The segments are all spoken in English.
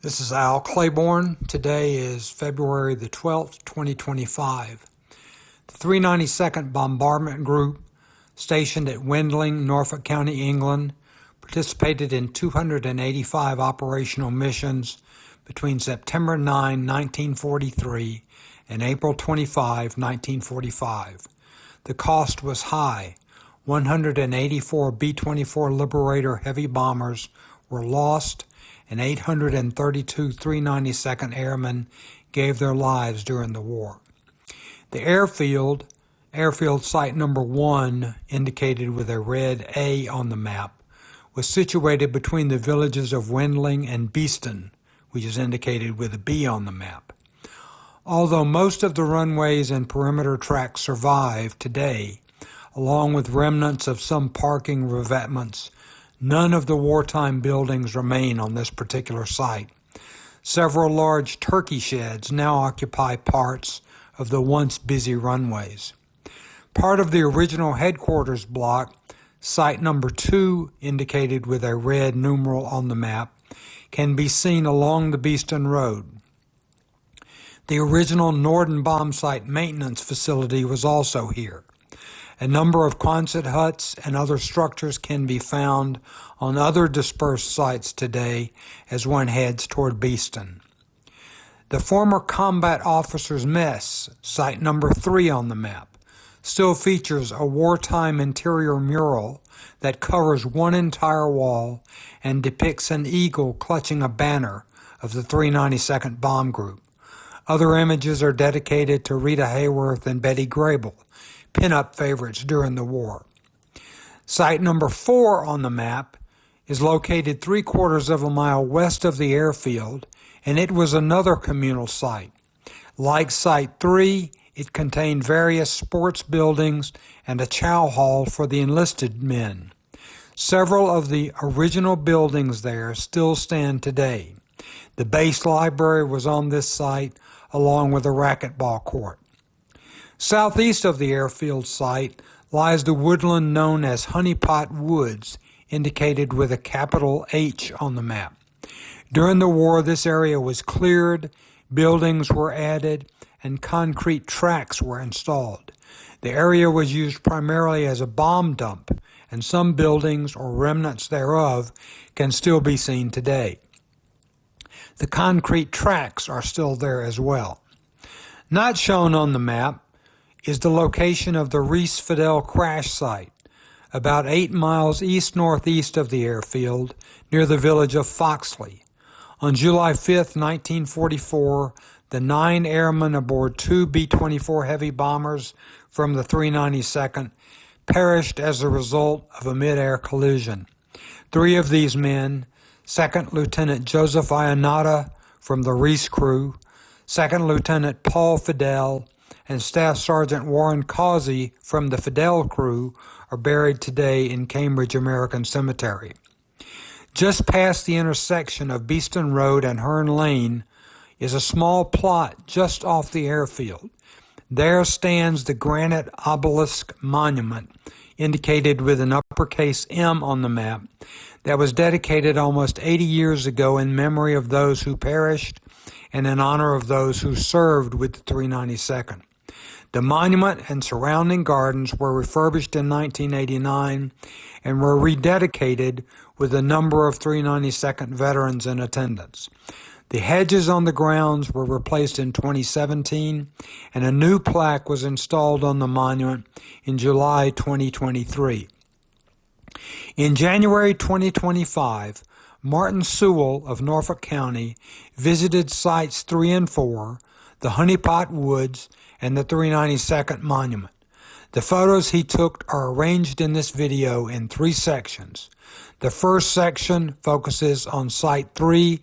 This is Al Claiborne. Today is February the 12th, 2025. The 392nd Bombardment Group, stationed at Wendling, Norfolk County, England, participated in 285 operational missions between September 9, 1943 and April 25, 1945. The cost was high. 184 B-24 Liberator heavy bombers were lost, and 832 392nd Airmen gave their lives during the war. The airfield site number 1, indicated with a red A on the map, was situated between the villages of Wendling and Beeston, which is indicated with a B on the map. Although most of the runways and perimeter tracks survive today, along with remnants of some parking revetments, none of the wartime buildings remain on this particular site. Several large turkey sheds now occupy parts of the once busy runways. Part of the original headquarters block, site number 2, indicated with a red numeral on the map, can be seen along the Beeston Road. The original Norden bomb site maintenance facility was also here. A number of Quonset huts and other structures can be found on other dispersed sites today as one heads toward Beeston. The former Combat Officers Mess, site number 3 on the map, still features a wartime interior mural that covers one entire wall and depicts an eagle clutching a banner of the 392nd Bomb Group. Other images are dedicated to Rita Hayworth and Betty Grable, pin-up favorites during the war. Site number 4 on the map is located 3/4 of a mile west of the airfield, and it was another communal site. Like Site 3, it contained various sports buildings and a chow hall for the enlisted men. Several of the original buildings there still stand today. The base library was on this site, along with a racquetball court. Southeast of the airfield site lies the woodland known as Honeypot Woods, indicated with a capital H on the map. During the war, this area was cleared, buildings were added, and concrete tracks were installed. The area was used primarily as a bomb dump, and some buildings or remnants thereof can still be seen today. The concrete tracks are still there as well. Not shown on the map is the location of the Reese-Fidel crash site, about 8 miles east-northeast of the airfield, near the village of Foxley. On July 5, 1944, the 9 airmen aboard 2 B-24 heavy bombers from the 392nd perished as a result of a mid-air collision. 3 of these men, 2nd Lieutenant Joseph Ionata from the Reese crew, 2nd Lieutenant Paul Fidel, and Staff Sergeant Warren Causey from the Fidel crew, are buried today in Cambridge American Cemetery. Just past the intersection of Beeston Road and Hearn Lane is a small plot just off the airfield. There stands the granite obelisk monument, indicated with an uppercase M on the map, that was dedicated almost 80 years ago in memory of those who perished and in honor of those who served with the 392nd. The monument and surrounding gardens were refurbished in 1989 and were rededicated with a number of 392nd veterans in attendance. The hedges on the grounds were replaced in 2017, and a new plaque was installed on the monument in July 2023. In January 2025, Martin Sewell of Norfolk County visited Sites 3 and 4, the Honeypot Woods, and the 392nd Monument. The photos he took are arranged in this video in 3 sections. The first section focuses on Site 3,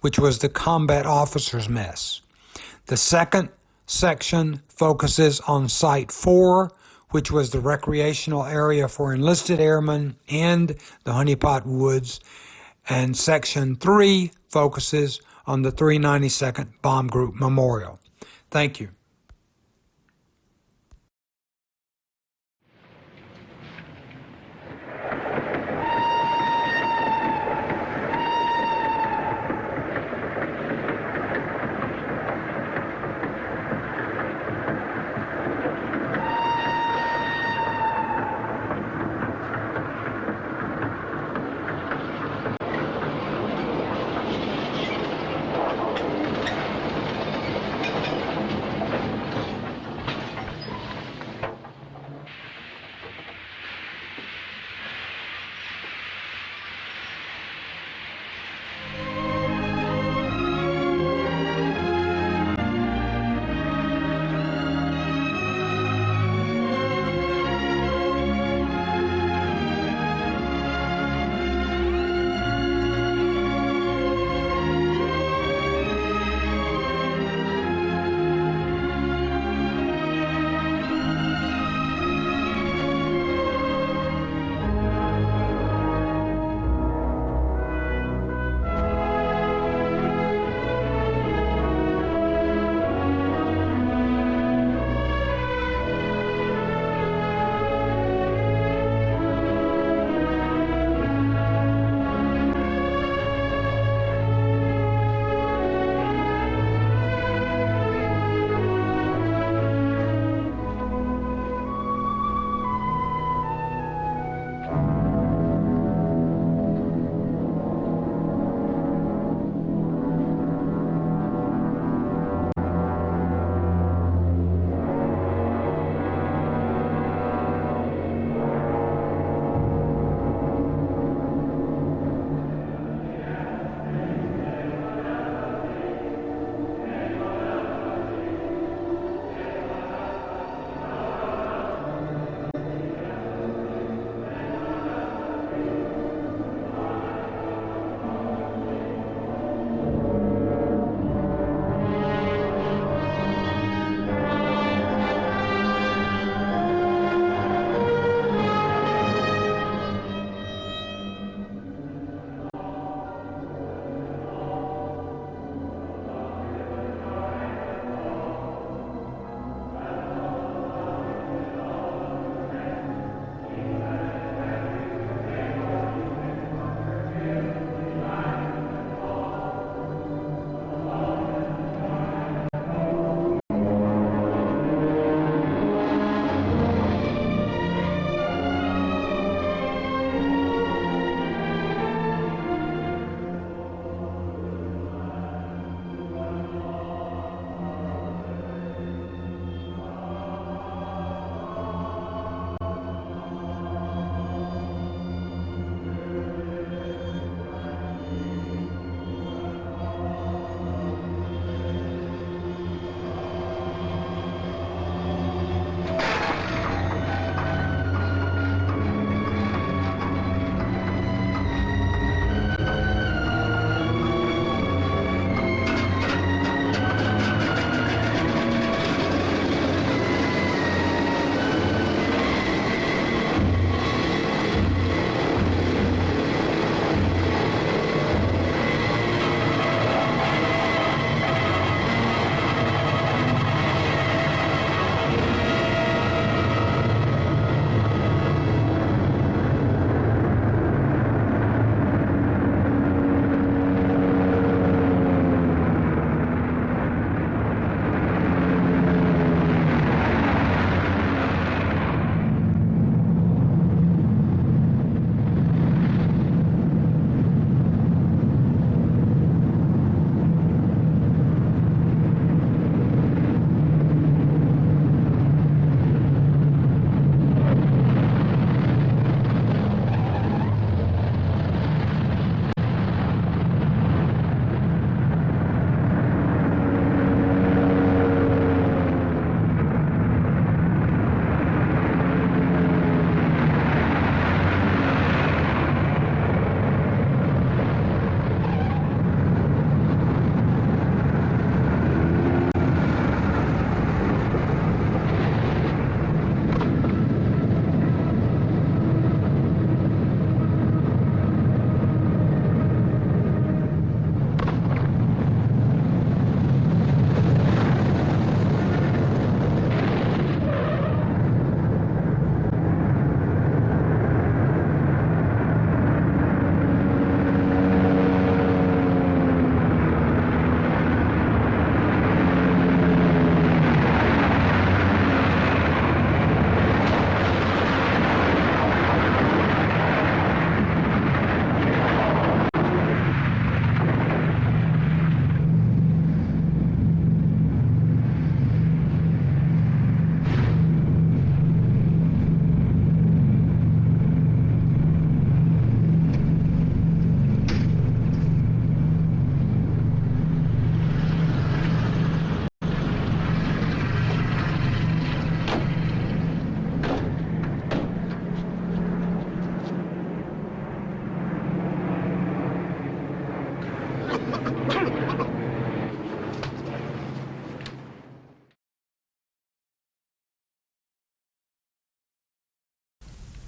which was the Combat Officers Mess. The second section focuses on Site 4, which was the recreational area for enlisted airmen and the Honeypot Woods, and Section 3 focuses on the 392nd Bomb Group Memorial. Thank you.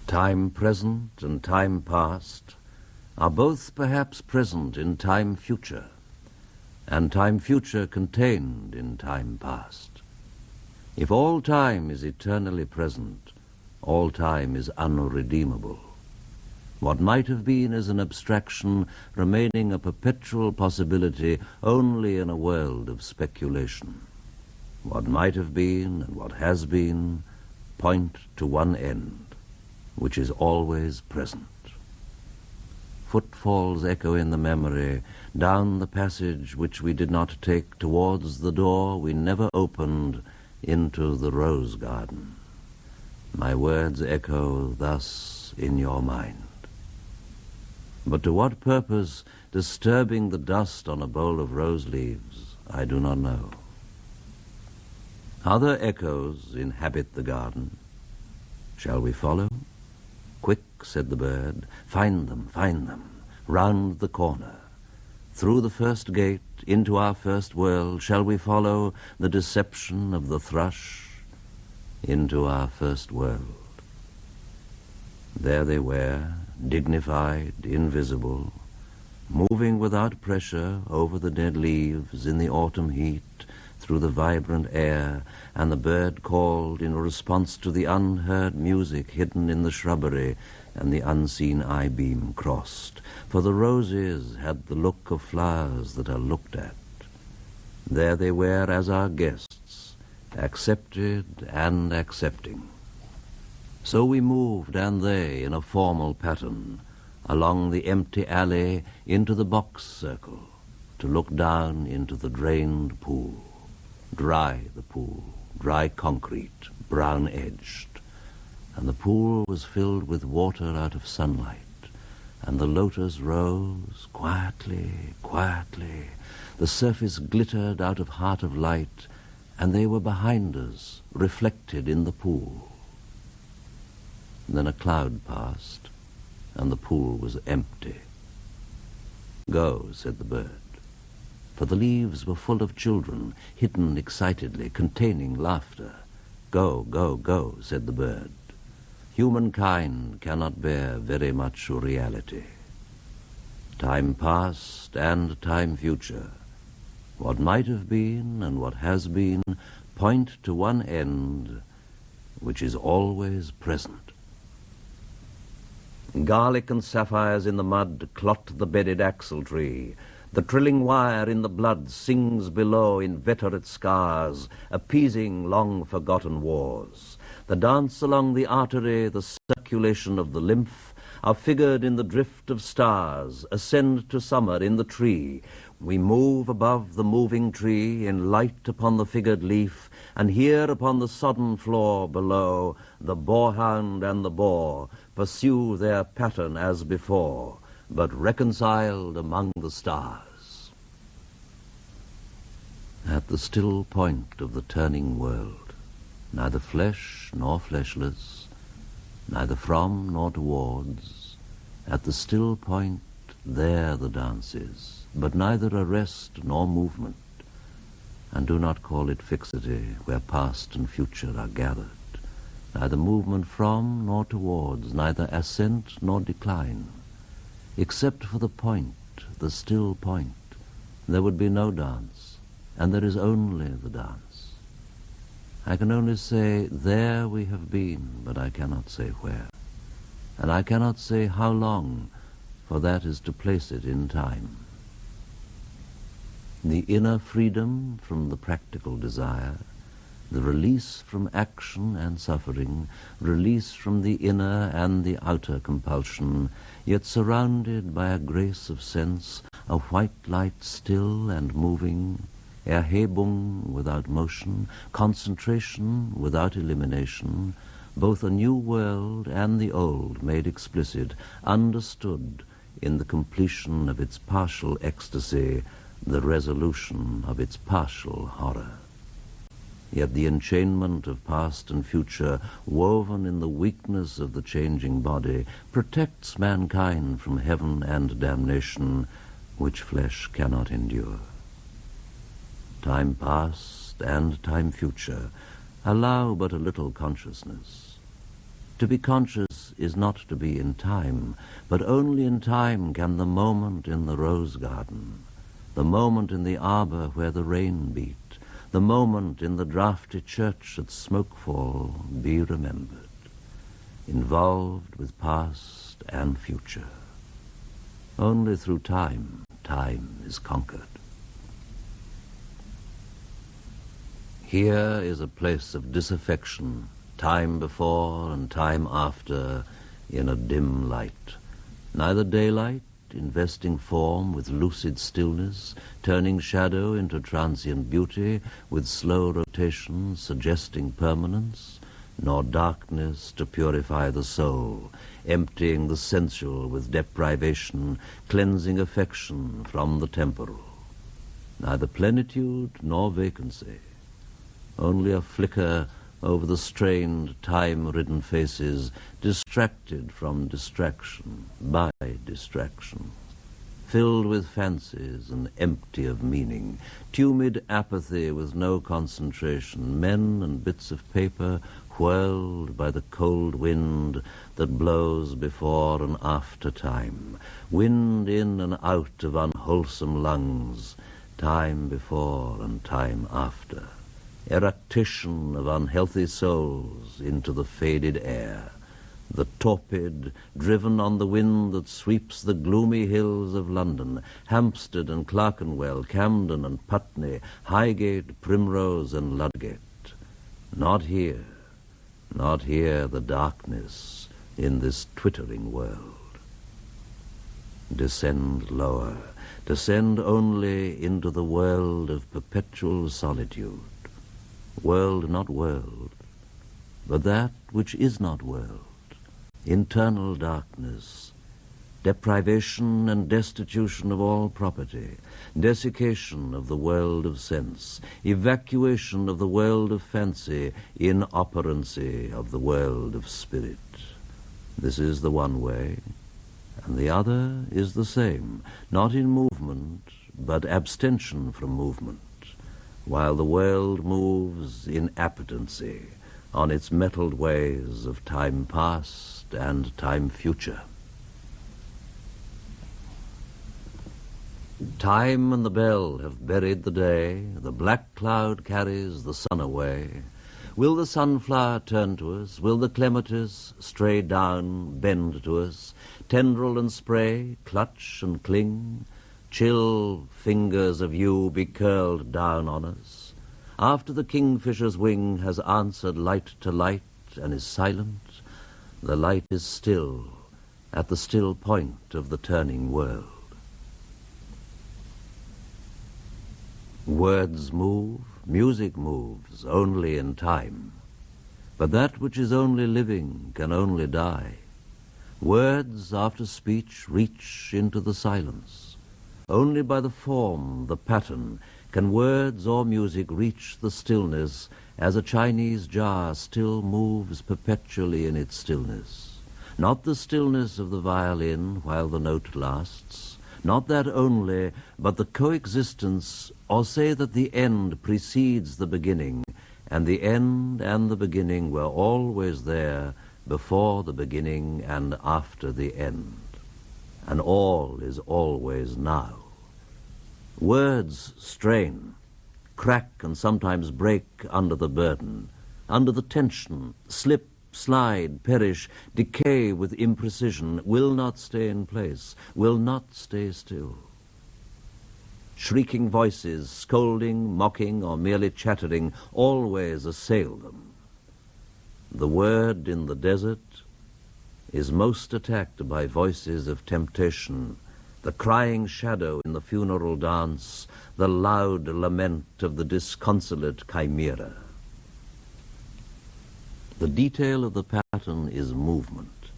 Time present and time past are both perhaps present in time future, and time future contained in time past. If all time is eternally present, all time is unredeemable. What might have been is an abstraction remaining a perpetual possibility only in a world of speculation. What might have been and what has been point to one end, which is always present. Footfalls echo in the memory down the passage which we did not take towards the door we never opened into the rose garden. My words echo thus in your mind. But to what purpose disturbing the dust on a bowl of rose leaves, I do not know. Other echoes inhabit the garden. Shall we follow? Quick, said the bird, find them, round the corner. Through the first gate, into our first world, shall we follow the deception of the thrush into our first world? There they were, dignified, invisible, moving without pressure over the dead leaves in the autumn heat, through the vibrant air, and the bird called in response to the unheard music hidden in the shrubbery, and the unseen eye-beam crossed. For the roses had the look of flowers that are looked at. There they were as our guests, accepted and accepting. So we moved, and they, in a formal pattern, along the empty alley into the box circle, to look down into the drained pool. Dry, the pool, dry concrete, brown-edged. And the pool was filled with water out of sunlight, and the lotus rose quietly, quietly. The surface glittered out of heart of light, and they were behind us, reflected in the pool. Then a cloud passed, and the pool was empty. Go, said the bird. For the leaves were full of children, hidden excitedly, containing laughter. Go, go, go, said the bird. Humankind cannot bear very much reality. Time past and time future, what might have been and what has been, point to one end, which is always present. Garlic and sapphires in the mud clot the bedded axle-tree. The trilling wire in the blood sings below inveterate scars, appeasing long-forgotten wars. The dance along the artery, the circulation of the lymph, are figured in the drift of stars, ascend to summer in the tree. We move above the moving tree, in light upon the figured leaf, and here upon the sodden floor below, the boarhound and the boar pursue their pattern as before, but reconciled among the stars. At the still point of the turning world, neither flesh nor fleshless, neither from nor towards, at the still point there the dance is, but neither arrest nor movement, and do not call it fixity where past and future are gathered, neither movement from nor towards, neither ascent nor decline. Except for the point, the still point, there would be no dance, and there is only the dance. I can only say, there we have been, but I cannot say where. And I cannot say how long, for that is to place it in time. The inner freedom from the practical desire, the release from action and suffering, release from the inner and the outer compulsion, yet surrounded by a grace of sense, a white light still and moving, Erhebung without motion, concentration without elimination, both a new world and the old made explicit, understood in the completion of its partial ecstasy, the resolution of its partial horror. Yet the enchainment of past and future, woven in the weakness of the changing body, protects mankind from heaven and damnation, which flesh cannot endure. Time past and time future allow but a little consciousness. To be conscious is not to be in time, but only in time can the moment in the rose garden, the moment in the arbor where the rain beat, the moment in the draughty church at Smokefall be remembered, involved with past and future. Only through time is conquered. Here is a place of disaffection, time before and time after, in a dim light. Neither daylight, investing form with lucid stillness, turning shadow into transient beauty, with slow rotation suggesting permanence, nor darkness to purify the soul, emptying the sensual with deprivation, cleansing affection from the temporal. Neither plenitude nor vacancy, only a flicker over the strained, time-ridden faces, distracted from distraction, by distraction, filled with fancies and empty of meaning, tumid apathy with no concentration, men and bits of paper whirled by the cold wind that blows before and after time, wind in and out of unwholesome lungs, time before and time after, eructation of unhealthy souls into the faded air, the torpid, driven on the wind that sweeps the gloomy hills of London, Hampstead and Clerkenwell, Camden and Putney, Highgate, Primrose and Ludgate. Not here the darkness in this twittering world. Descend lower, descend only into the world of perpetual solitude. World not world, but that which is not world, internal darkness, deprivation and destitution of all property, desiccation of the world of sense, evacuation of the world of fancy, inoperancy of the world of spirit. This is the one way, and the other is the same, not in movement, but abstention from movement, while the world moves in appetency on its metalled ways of time past and time future. Time and the bell have buried the day, the black cloud carries the sun away. Will the sunflower turn to us? Will the clematis stray down, bend to us? Tendril and spray clutch and cling? Chill fingers of you be curled down on us? After the kingfisher's wing has answered light to light and is silent, the light is still at the still point of the turning world. Words move, music moves only in time, but that which is only living can only die. Words after speech reach into the silence. Only by the form, the pattern, can words or music reach the stillness as a Chinese jar still moves perpetually in its stillness. Not the stillness of the violin while the note lasts, not that only, but the coexistence, or say that the end precedes the beginning, and the end and the beginning were always there before the beginning and after the end, and all is always now. Words strain, crack and sometimes break under the burden, under the tension, slip, slide, perish, decay with imprecision, will not stay in place, will not stay still. Shrieking voices, scolding, mocking, or merely chattering, always assail them. The word in the desert is most attacked by voices of temptation, the crying shadow in the funeral dance, the loud lament of the disconsolate chimera. The detail of the pattern is movement,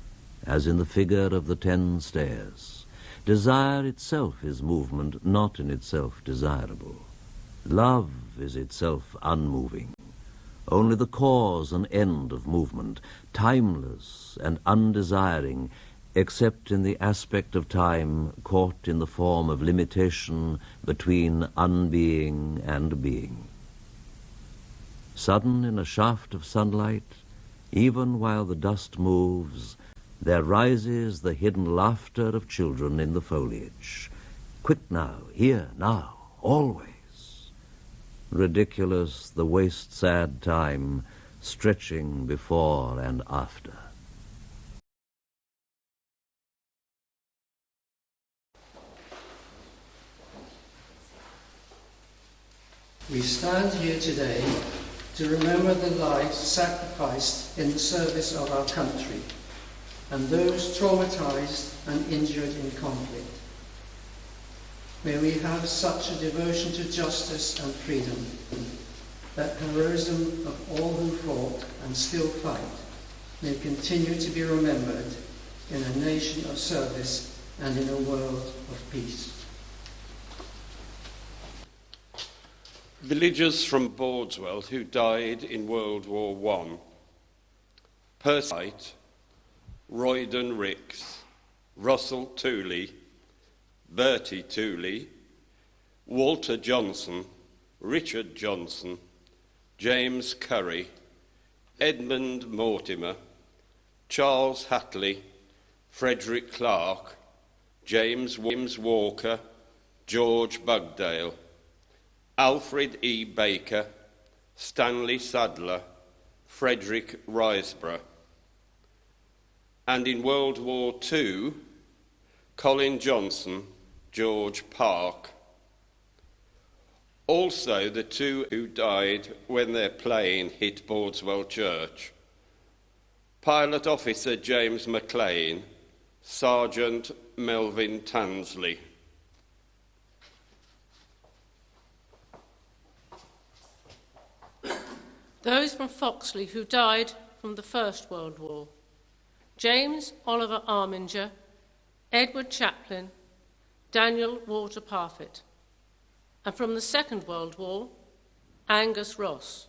as in the figure of the 10 stairs. Desire itself is movement, not in itself desirable. Love is itself unmoving, only the cause and end of movement, timeless and undesiring, except in the aspect of time caught in the form of limitation between unbeing and being. Sudden in a shaft of sunlight, even while the dust moves, there rises the hidden laughter of children in the foliage. Quick now, here, now, always. Ridiculous the waste-sad time, stretching before and after. We stand here today to remember the lives sacrificed in the service of our country and those traumatized and injured in conflict. May we have such a devotion to justice and freedom that heroism of all who fought and still fight may continue to be remembered in a nation of service and in a world of peace. Villagers from Bordeswell who died in World War I: Percy White, Royden Ricks, Russell Tooley, Bertie Tooley, Walter Johnson, Richard Johnson, James Curry, Edmund Mortimer, Charles Hatley, Frederick Clark, James Walker, George Bugdale, Alfred E. Baker, Stanley Sadler, Frederick Riseborough. And in World War II, Colin Johnson, George Park. Also the two who died when their plane hit Bordeswell Church: Pilot Officer James McLean, Sergeant Melvin Tansley. Those from Foxley who died from the First World War: James Oliver Arminger, Edward Chaplin, Daniel Walter Parfitt. And from the Second World War, Angus Ross.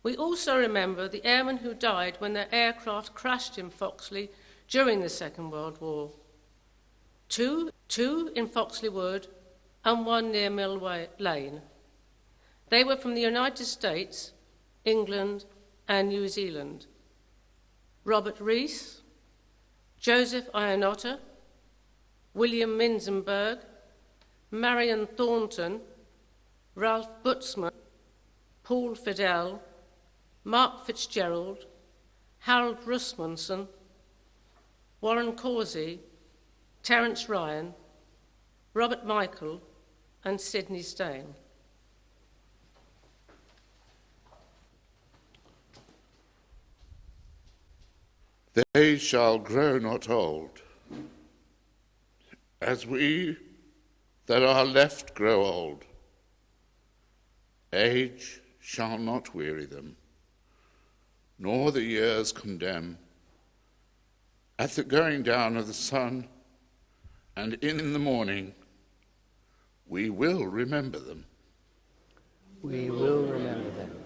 We also remember the airmen who died when their aircraft crashed in Foxley during the Second World War. Two in Foxley Wood and one near Mill Lane. They were from the United States, England and New Zealand: Robert Rees, Joseph Ionotta, William Minzenberg, Marion Thornton, Ralph Butzman, Paul Fidel, Mark Fitzgerald, Harold Rusmanson, Warren Causey, Terence Ryan, Robert Michael and Sidney Stain. They shall grow not old, as we that are left grow old. Age shall not weary them, nor the years condemn. At the going down of the sun and in the morning, we will remember them. We will remember them.